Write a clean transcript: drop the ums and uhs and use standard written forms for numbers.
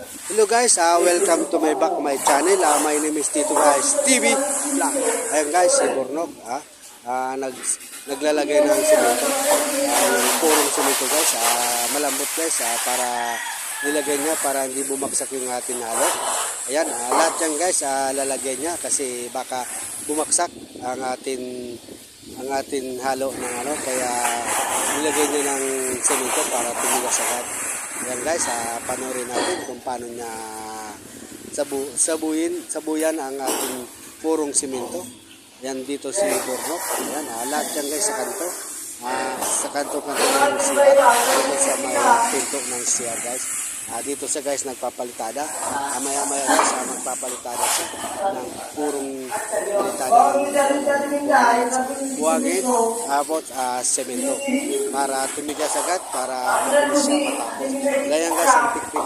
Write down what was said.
Hello guys, welcome to my channel. My name is Tito guys, TV Vlog. Ayan guys, si Bornok naglalagay ng simento. Yung purong simento guys, malambot guys, para nilagay niya para hindi bumagsak yung ating halo. Ayan, lahat yan guys, lalagay niya kasi baka bumagsak ang ating halo ng kaya nilagay niya ng simento para tumigas agad. Ayan guys, panoorin natin kung paano niya sabuyan ang ating purong simento. Ayan dito si Bornok. Ayan, lahat yan guys sa kanto. Sa kanto ng siya. Dito sa may pinto ng siya guys. Dito siya guys nagpapalitada. Maya-maya guys magpapalitada siya ng purong palitada ng buwagin abot semento para tumigas agad para mabilis siya matapos. Ganyan guys ang tiktik